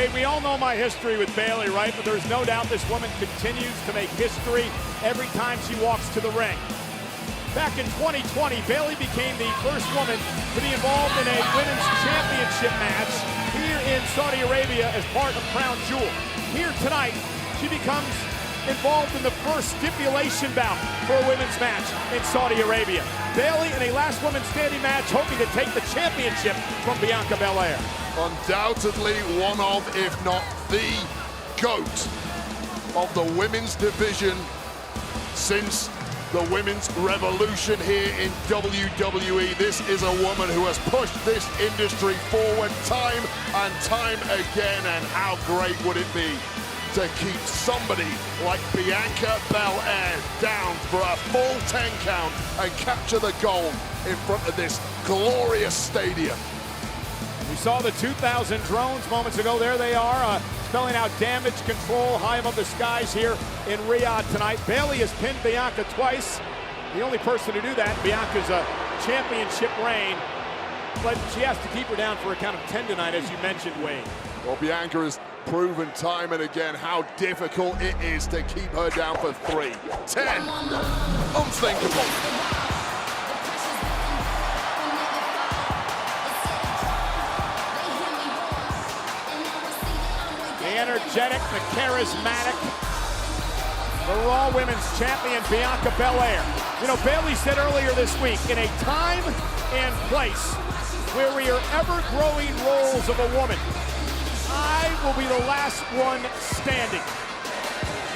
Wade, we all know my history with Bayley, right? But there's no doubt this woman continues to make history every time she walks to the ring. Back in 2020, Bayley became the first woman to be involved in a women's championship match here in Saudi Arabia as part of Crown Jewel. Here tonight, she becomes involved in the first stipulation bout for a women's match in Saudi Arabia. Bayley in a last woman standing match, hoping to take the championship from Bianca Belair. Undoubtedly one of, if not the GOAT of the women's division since the women's revolution here in WWE. This is a woman who has pushed this industry forward time and time again, and how great would it be to keep somebody like Bianca Belair down for a full 10 count and capture the gold in front of this glorious stadium. We saw the 2,000 drones moments ago. There they are, spelling out damage control high above the skies here in Riyadh tonight. Bayley has pinned Bianca twice. The only person to do that, Bianca's a championship reign, but she has to keep her down for a count of 10 tonight, as you mentioned, Wade. Well, Bianca has proven time and again how difficult it is to keep her down for 3. 10. Unthinkable. The energetic, the charismatic, the Raw Women's Champion, Bianca Belair. You know, Bayley said earlier this week, in a time and place where we are ever-growing roles of a woman, I will be the last one standing.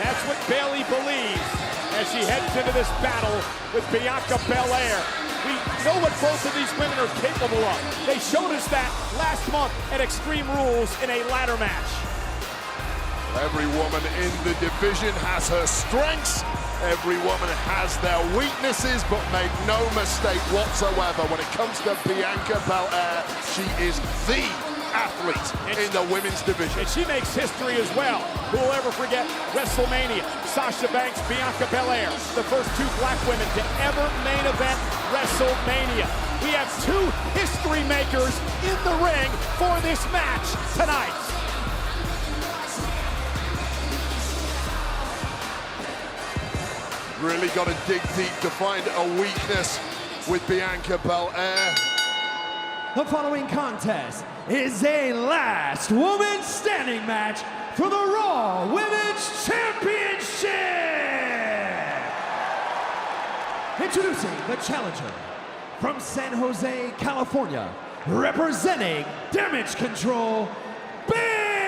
That's what Bayley believes as she heads into this battle with Bianca Belair. We know what both of these women are capable of. They showed us that last month at Extreme Rules in a ladder match. Every woman in the division has her strengths. Every woman has their weaknesses, but make no mistake whatsoever, when it comes to Bianca Belair, she is the athlete in the women's division. And she makes history as well. Who will ever forget WrestleMania? Sasha Banks, Bianca Belair, the first 2 black women to ever main event WrestleMania. We have 2 history makers in the ring for this match tonight. Really got to dig deep to find a weakness with Bianca Belair. The following contest is a last woman standing match for the Raw Women's Championship. Introducing the challenger from San Jose, California, representing Damage Control, Bayley.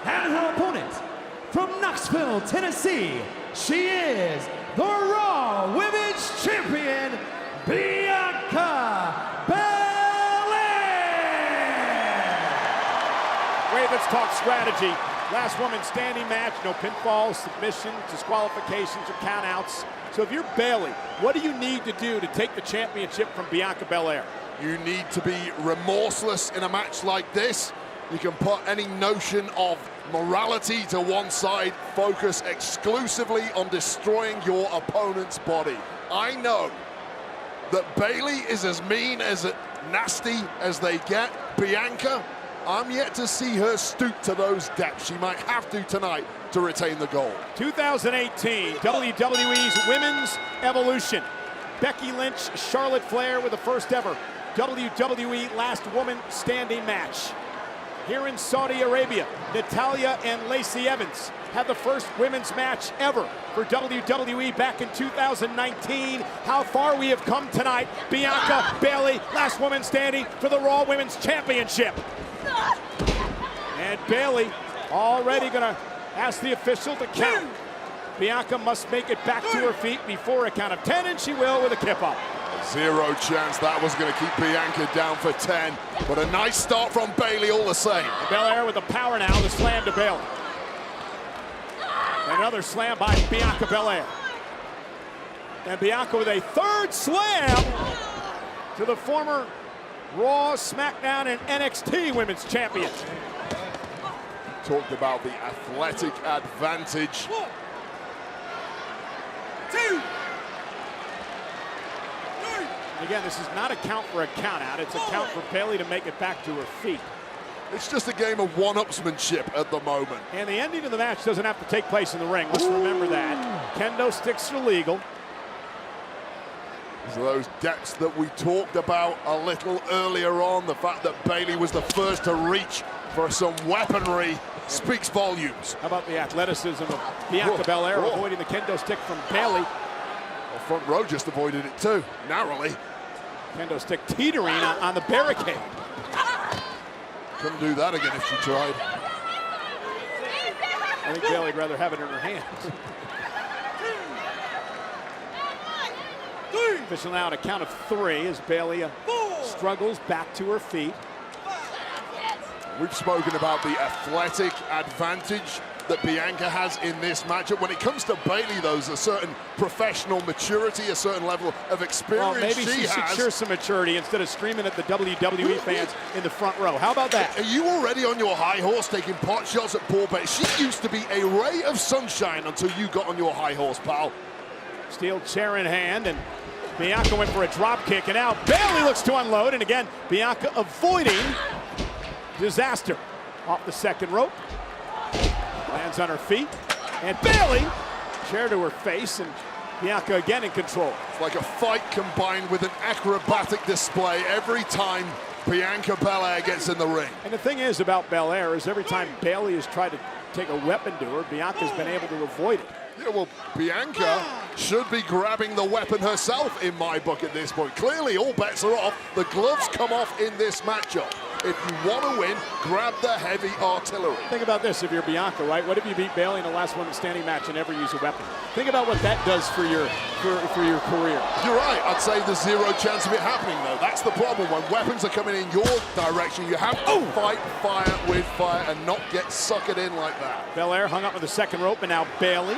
And her opponent, from Knoxville, Tennessee, she is the Raw Women's Champion, Bianca Belair. Wade, let's talk strategy. Last woman standing match, no pinfalls, submissions, disqualifications, or countouts. So if you're Bayley, what do you need to do to take the championship from Bianca Belair? You need to be remorseless in a match like this. You can put any notion of morality to one side, focus exclusively on destroying your opponent's body. I know that Bayley is as mean, as nasty as they get. Bianca, I'm yet to see her stoop to those depths. She might have to tonight to retain the gold. 2018 WWE's Women's Evolution. Becky Lynch, Charlotte Flair with the first ever WWE Last Woman Standing match. Here in Saudi Arabia, Natalya and Lacey Evans had the first women's match ever for WWE back in 2019. How far we have come tonight. Bianca, Bayley, last woman standing for the Raw Women's Championship. And Bayley already gonna ask the official to count. Bianca must make it back to her feet before a count of 10, and she will with a kip up. Zero chance that was going to keep Bianca down for 10, but a nice start from Bayley all the same. Belair with the power now, the slam to Bayley. Another slam by Bianca Belair. And Bianca with a third slam to the former Raw, SmackDown, and NXT Women's Champion. Talked about the athletic advantage Again, this is not a count for a count out. It's a count for Bayley to make it back to her feet. It's just a game of one-upsmanship at the moment. And the ending of the match doesn't have to take place in the ring. Let's remember that. Kendo sticks are legal. So those depths that we talked about a little earlier on, the fact that Bayley was the first to reach for some weaponry speaks volumes. How about the athleticism of Bianca Belair avoiding the kendo stick from Bayley? Well, front row just avoided it too, narrowly. Kendo stick teetering on the barricade. Couldn't do that again if she tried. I think Bayley'd rather have it in her hands. Official now at a count of 3 as Bayley struggles back to her feet. We've spoken about the athletic advantage that Bianca has in this matchup. When it comes to Bayley, though, there's a certain professional maturity, a certain level of experience. Well, maybe she should share some maturity instead of screaming at the WWE fans in the front row. How about that? Are you already on your high horse taking pot shots at poor Bayley? She used to be a ray of sunshine until you got on your high horse, pal. Steel chair in hand, and Bianca went for a drop kick, and now Bayley looks to unload, and again, Bianca avoiding disaster. Off the second rope. Lands on her feet, and Bayley, chair to her face, and Bianca again in control. It's like a fight combined with an acrobatic display every time Bianca Belair gets in the ring. And the thing is about Belair is every time Bayley has tried to take a weapon to her, Bianca's been able to avoid it. Yeah, well, Bianca should be grabbing the weapon herself in my book at this point. Clearly, all bets are off. The gloves come off in this matchup. If you want to win, grab the heavy artillery. Think about this, if you're Bianca, right? What if you beat Bayley in the last women's standing match and never use a weapon? Think about what that does for your career. You're right. I'd say there's zero chance of it happening, though. That's the problem. When weapons are coming in your direction, you have to fight fire with fire and not get suckered in like that. Belair hung up with the second rope, and now Bayley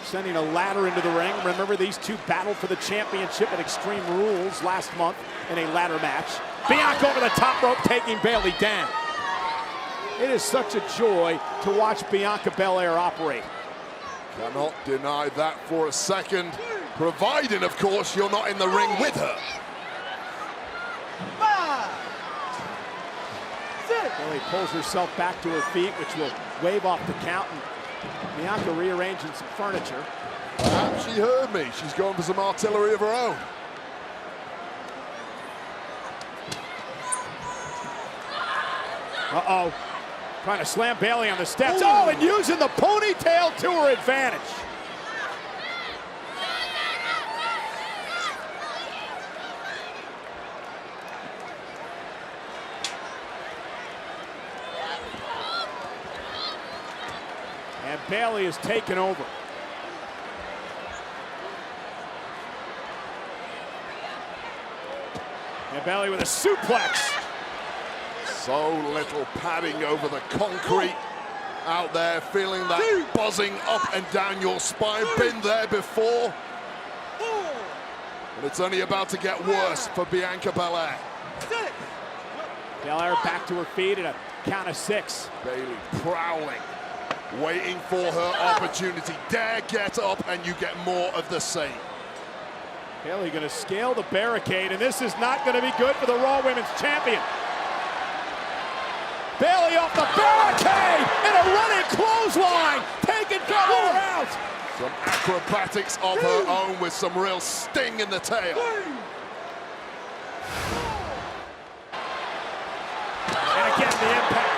sending a ladder into the ring. Remember, these two battled for the championship at Extreme Rules last month in a ladder match. Bianca over the top rope, taking Bayley down. It is such a joy to watch Bianca Belair operate. Cannot deny that for a second, providing, of course, you're not in the ring with her. Bayley pulls herself back to her feet, which will wave off the count. And Bianca rearranging some furniture. Perhaps she heard me. She's going for some artillery of her own. Uh-oh. Trying to slam Bayley on the steps. Oh, and using the ponytail to her advantage. And Bayley is taken over. And Bayley with a suplex. So little padding over the concrete out there, feeling that buzzing up and down your spine. Been there before. But it's only about to get worse for Bianca Belair. Belair back to her feet at a count of 6. Bayley prowling, waiting for her opportunity. Dare get up and you get more of the same. Bayley going to scale the barricade, and this is not going to be good for the Raw Women's Champion. Bayley off the barricade and a running clothesline, taking Belair out. Some acrobatics of her own with some real sting in the tail. And again, the impact.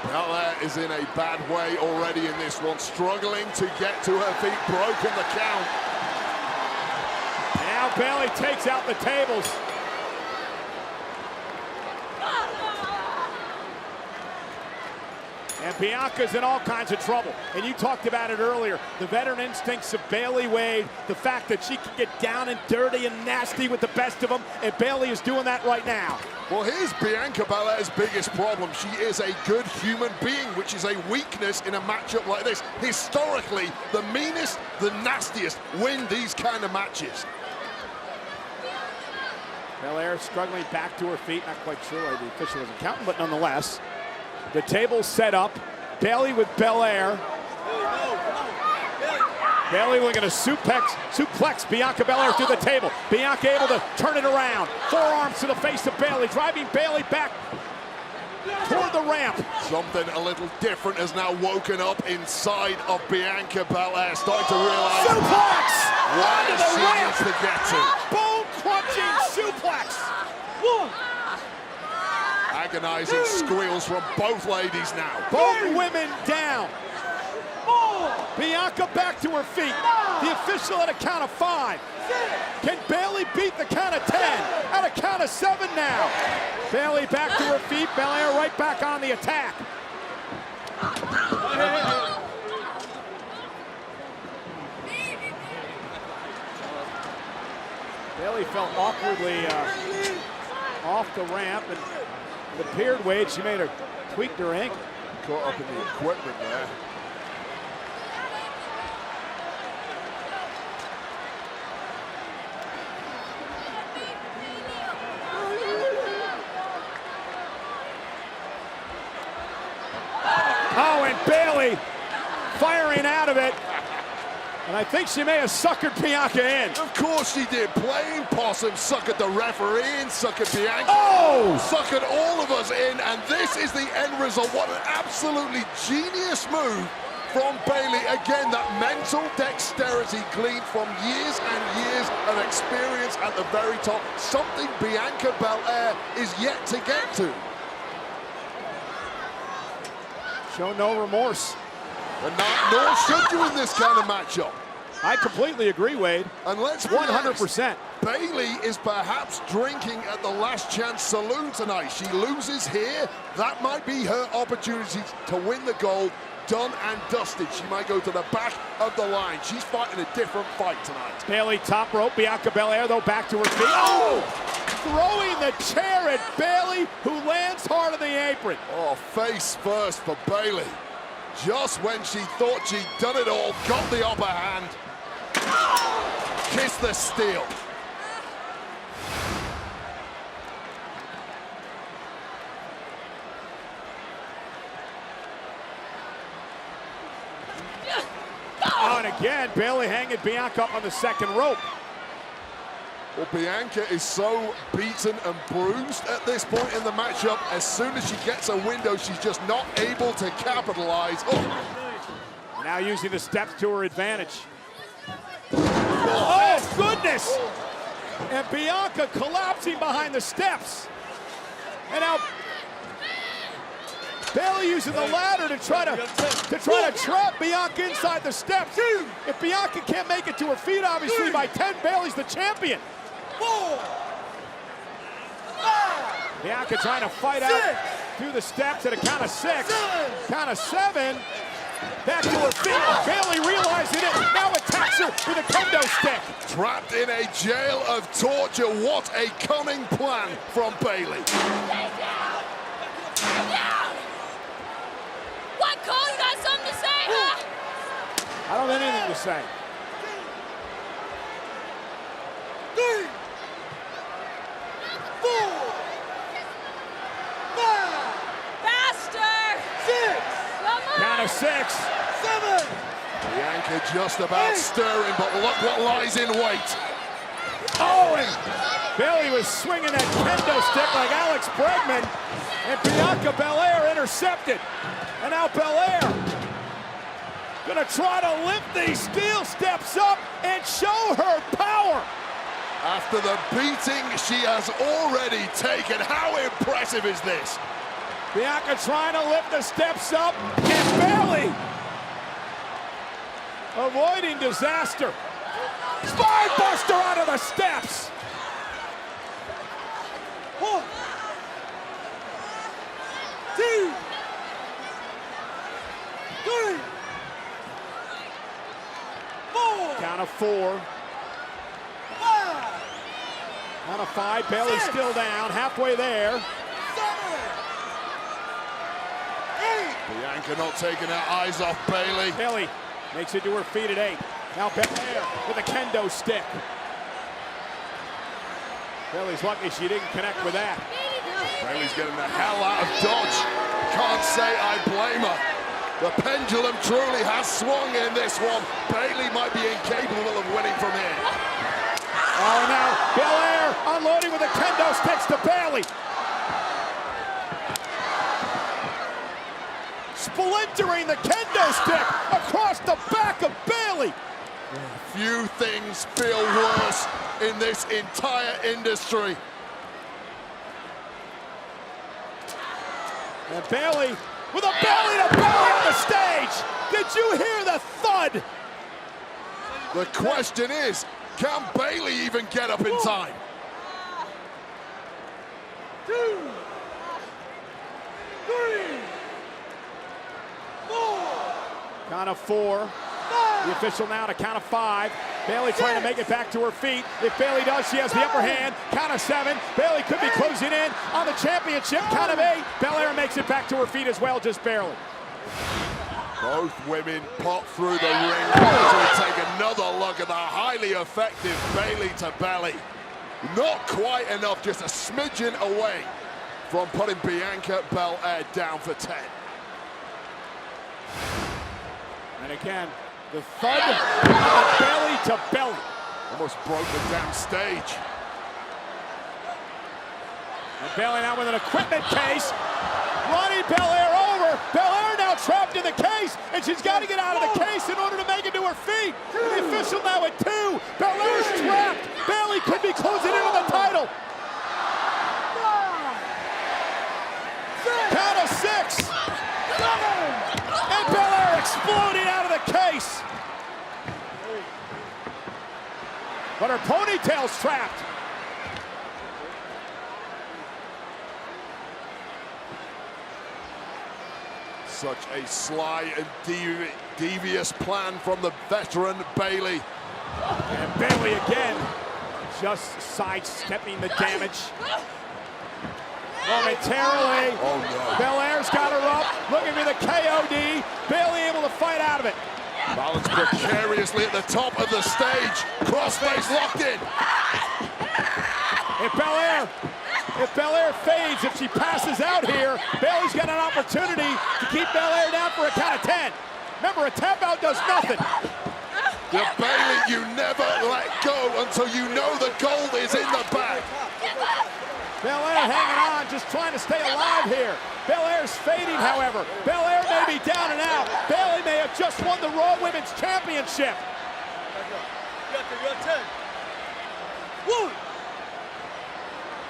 Belair is in a bad way already in this one, struggling to get to her feet, broken the count. And now Bayley takes out the tables. And Bianca's in all kinds of trouble. And you talked about it earlier. The veteran instincts of Bayley Wade, the fact that she can get down and dirty and nasty with the best of them, and Bayley is doing that right now. Well, here's Bianca Belair's biggest problem. She is a good human being, which is a weakness in a matchup like this. Historically, the meanest, the nastiest win these kind of matches. Belair struggling back to her feet. Not quite sure why the official wasn't counting, but nonetheless. The table's set up. Bayley with Belair. Bayley looking to suplex Bianca Belair through the table. Bianca able to turn it around. Forearms to the face of Bayley, driving Bayley back toward the ramp. Something a little different has now woken up inside of Bianca Belair, starting to realize Suplex! why Onto the she ramp! needs to get to. Bone-crunching suplex! One. Agonizing squeals from both ladies now. Both women down. Bianca back to her feet. The official at a count of 5. Can Bayley beat the count of 10? At a count of 7 now. Bayley back to her feet. Belair right back on the attack. Bayley fell awkwardly off the ramp, and it appeared, Wade, she made her tweaked her ankle. Caught up in the equipment there. Oh, and Bayley firing out of it. And I think she may have suckered Bianca in. Of course she did. Plain possum suckered the referee in, suckered Bianca. Oh! Suckered all of us in, and this is the end result. What an absolutely genius move from Bayley. Again, that mental dexterity gleaned from years and years of experience at the very top. Something Bianca Belair is yet to get to. Show no remorse. And nor should you in this kind of matchup. I completely agree, Wade. And let's be 100%. Bayley is perhaps drinking at the last chance saloon tonight. She loses here. That might be her opportunity to win the gold. Done and dusted. She might go to the back of the line. She's fighting a different fight tonight. Bayley top rope. Bianca Belair, though, back to her feet. Oh! Throwing the chair at Bayley, who lands hard on the apron. Oh, face first for Bayley. Just when she thought she'd done it all, got the upper hand. Kiss the steel. Oh, and again, Bayley hanging Bianca up on the second rope. Well, Bianca is so beaten and bruised at this point in the matchup. As soon as she gets a window, she's just not able to capitalize. Oh. Now using the steps to her advantage. Oh, goodness! And Bianca collapsing behind the steps. And now Bayley using the ladder to try to trap Bianca inside the steps. If Bianca can't make it to her feet, obviously by 10, Bayley's the champion. Bianca trying to fight out through the steps at a count of 6. Count of 7. Back to her feet. Bayley realizing it. Now attacks her with a kendo stick. Trapped in a jail of torture. What a cunning plan from Bayley. What, Cole? You got something to say, huh? I don't have anything to say. 3, 4, 5, Faster! 6, Come on! Count of 6. 7. Bianca just about stirring, but look what lies in wait. Oh, and Bayley was swinging that kendo stick like Alex Bregman, and Bianca Belair intercepted. And now Belair gonna try to lift these steel steps up and show her power. After the beating she has already taken, how impressive is this? Bianca trying to lift the steps up, and Bayley avoiding disaster. Spine buster out of the steps. 1, 2, 3, 4, Count of 4. 5, Count of 5. Bayley still down, halfway there. 7, 8. Bianca not taking her eyes off Bayley. Bayley makes it to her feet at 8. Now Belair with a kendo stick. Bayley's lucky she didn't connect with that. Bayley's getting the hell out of Dodge. Can't say I blame her. The pendulum truly has swung in this one. Bayley might be incapable of winning from here. Oh, now Belair unloading with the kendo sticks to Bayley. Splintering the kendo stick across the back of Bayley. Few things feel worse in this entire industry. And Bayley with a belly to belly on the stage. Did you hear the thud? The question is, can Bayley even get up in time? 2, 3, 4. Count of 4. The official now to count of 5. Bayley trying to make it back to her feet. If Bayley does, she has the upper hand. Count of 7. Bayley could be closing in on the championship. Count of 8. Belair makes it back to her feet as well, just barely. Both women pop through the ring. As we take another look at the highly effective Bayley to belly. Not quite enough, just a smidgen away from putting Bianca Belair down for 10. And again, the thud of belly to belly. Almost broke the damn stage. And Bayley now with an equipment case. Running Belair over. Belair now trapped in the case, and she's got to get out of the case in order to make it to her feet. The official now at 2. Belair's trapped. Bayley could be closing in on the title. Count of 6. And Belair exploding out of the case. But her ponytail's trapped. Such a sly and devious plan from the veteran Bayley. And Bayley again, just sidestepping the damage. Momentarily, Oh no. Belair's got her up, looking for the KOD. Bayley able to fight out of it. Balanced precariously at the top of the stage. Crossface locked in. If Belair fades, if she passes out here, Bayley's got an opportunity to keep Belair down for a count of 10. Remember, a tap out does nothing. The Bayley, you never let go until you know the gold is in the bag. Belair hanging on, just trying to stay alive here. Belair's fading, however. Belair may be down and out. Bayley may have just won the Raw Women's Championship.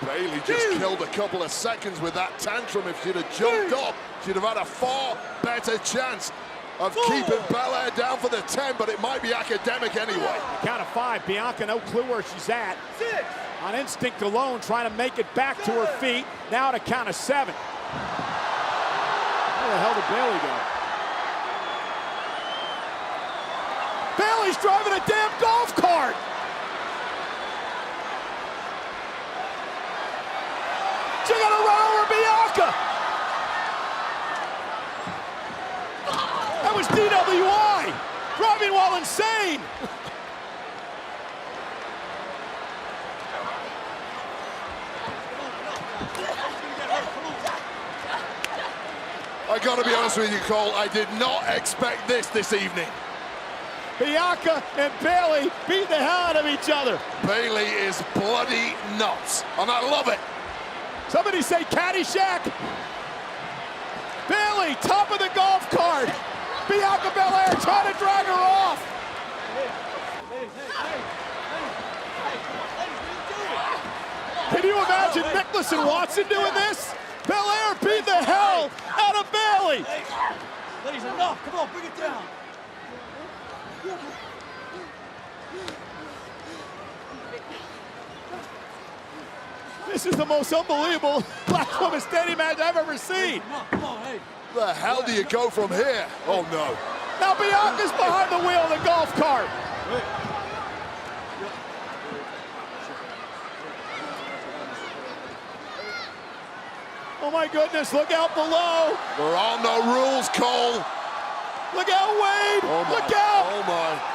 Bayley just killed a couple of seconds with that tantrum. If she'd have jumped up, she'd have had a far better chance of keeping Belair down for the 10, but it might be academic anyway. Count of 5. Bianca, no clue where she's at. 6. On instinct alone, trying to make it back to her feet. Now to count of 7. Where the hell did Bayley go? Bayley's driving a damn golf cart. She's gonna run over Bianca. That was DWI. Driving while insane. I gotta be honest with you, Cole, I did not expect this evening. Bianca and Bayley beat the hell out of each other. Bayley is bloody nuts, and I love it. Somebody say Caddyshack. Bayley, top of the golf cart. Bianca Belair trying to drag her off. Can you imagine Nicholas and Watson doing this? Belair beat the hell out of Bayley. Ladies, enough. Come on, bring it down. This is the most unbelievable Black Woman Standing match I've ever seen. Come on, hey. Where the hell do you go from here? Oh no. Now Bianca's behind the wheel of the golf cart. Oh my goodness, look out below. There are no rules, Cole. Look out, Wade. Oh my. Look out. Oh my.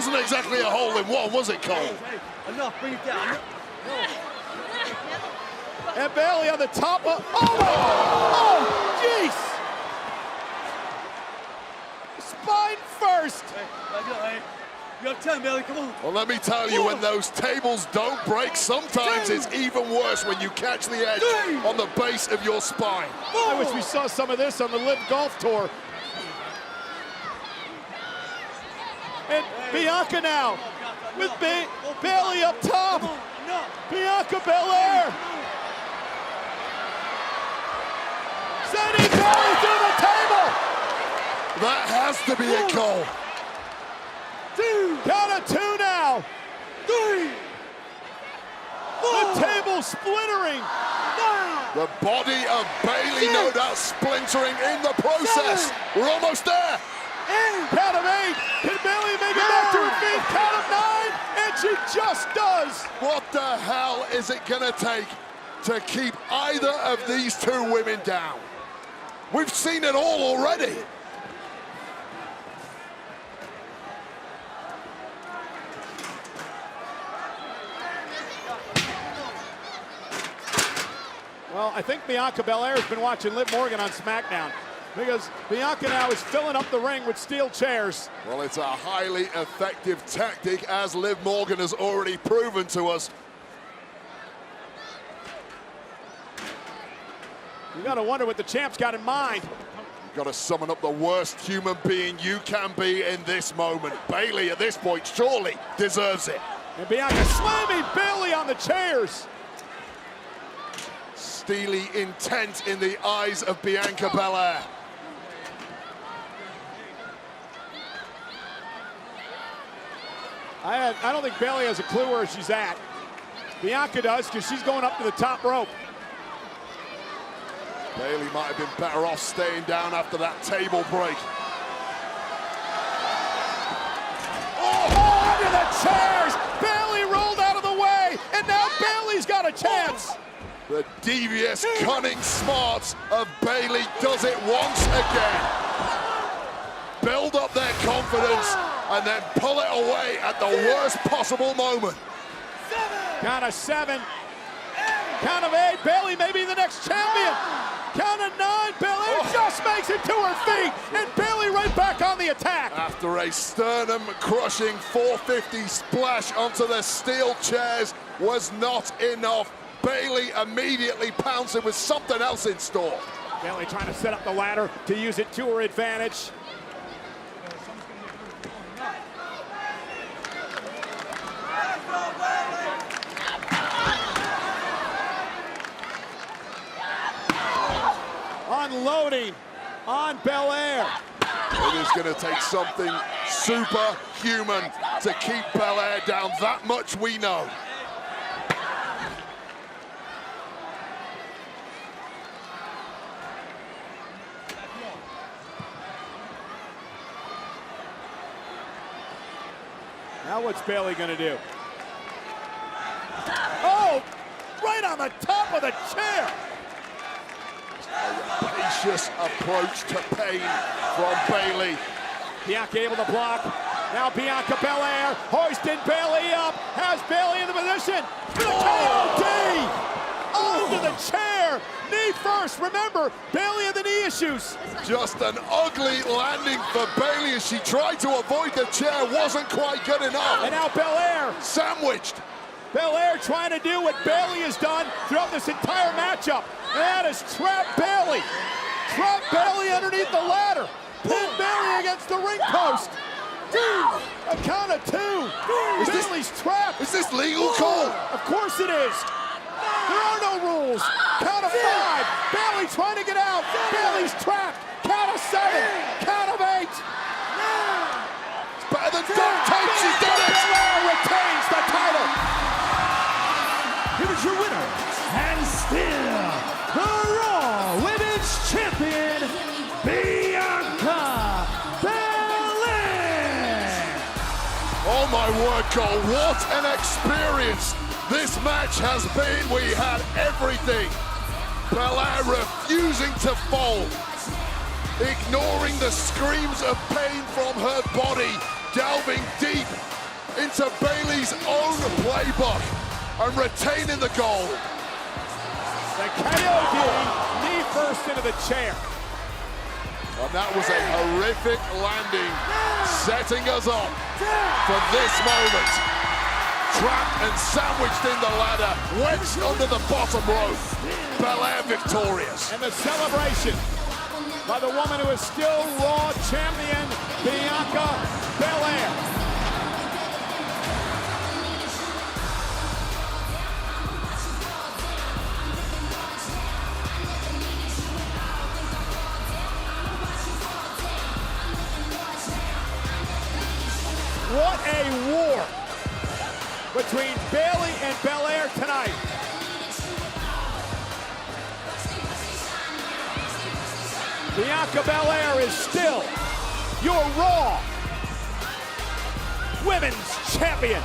wasn't exactly a hole-in-one, was it, Cole? Hey, enough, bring it down. And Bayley on the top of, oh, jeez! Spine first. Hey, back up, hey. You got 10, Bayley, come on. Well, let me tell you, when those tables don't break, sometimes it's even worse when you catch the edge on the base of your spine. I wish we saw some of this on the Live Golf Tour. And Bianca now with Bayley up top. Bianca Belair. Sending Bayley through the table. That has to be a goal. Count of two now. The table splintering. The body of Bayley, no doubt, splintering in the process. We're almost there. Count of 8. Can Bayley make it back to her feet? Count of 9. And she just does. What the hell is it gonna take to keep either of these two women down? We've seen it all already. Well, I think Bianca Belair has been watching Liv Morgan on SmackDown, because Bianca now is filling up the ring with steel chairs. Well, it's a highly effective tactic, as Liv Morgan has already proven to us. You gotta wonder what the champ's got in mind. You've got to summon up the worst human being you can be in this moment. Bayley, at this point, surely deserves it. And Bianca slamming Bayley on the chairs. Steely intent in the eyes of Bianca Belair. I don't think Bayley has a clue where she's at. Bianca does, because she's going up to the top rope. Bayley might have been better off staying down after that table break. Oh, under the chairs! Bayley rolled out of the way, and now Bayley's got a chance. The devious, cunning smarts of Bayley does it once again. Build up their confidence and then pull it away at the worst possible moment. Count of 7. Count of 8. Bayley may be the next champion. Count of 9. Bayley just makes it to her feet, and Bayley right back on the attack. After a sternum-crushing 450 splash onto the steel chairs was not enough, Bayley immediately pouncing with something else in store. Bayley trying to set up the ladder to use it to her advantage. Unloading on Belair. It is going to take something superhuman to keep Belair down. That much we know. Now what's Bayley going to do? Oh, right on the top of the chair. A rapacious approach to pain from Bayley. Bianca able to block. Now Bianca Belair hoisting Bayley up. Has Bayley in the position. KOD under the chair. Knee first. Remember, Bayley had the knee issues. Just an ugly landing for Bayley as she tried to avoid the chair. Wasn't quite good enough. And now Belair. Sandwiched. Belair trying to do what Bayley has done throughout this entire matchup. And that is trap Bayley. Trap Bayley underneath the ladder. Pin Bayley against the ring post. A count of 2. Bayley's trapped. Is this legal, Cole? Of course it is. There are no rules. Count of 5. Bayley trying to get out. Bayley's trapped. Count of 7. Count of 8. It's better than duct tape. She's done it. Belair retains the title. Here is your winner, and still the Raw Women's Champion, Bianca Belair. Oh my word, Cole, what an experience this match has been. We had everything. Belair refusing to fold, ignoring the screams of pain from her body, delving deep into Bayley's own playbook and retaining the gold. The KO knee first into the chair. And that was a horrific landing, setting us up for this moment. Trapped and sandwiched in the ladder, wedged under the bottom rope. Belair victorious. And the celebration by the woman who is still Raw champion, Bianca Belair. What a war between Bayley and Belair tonight. Bianca Belair is still your Raw Women's Champion.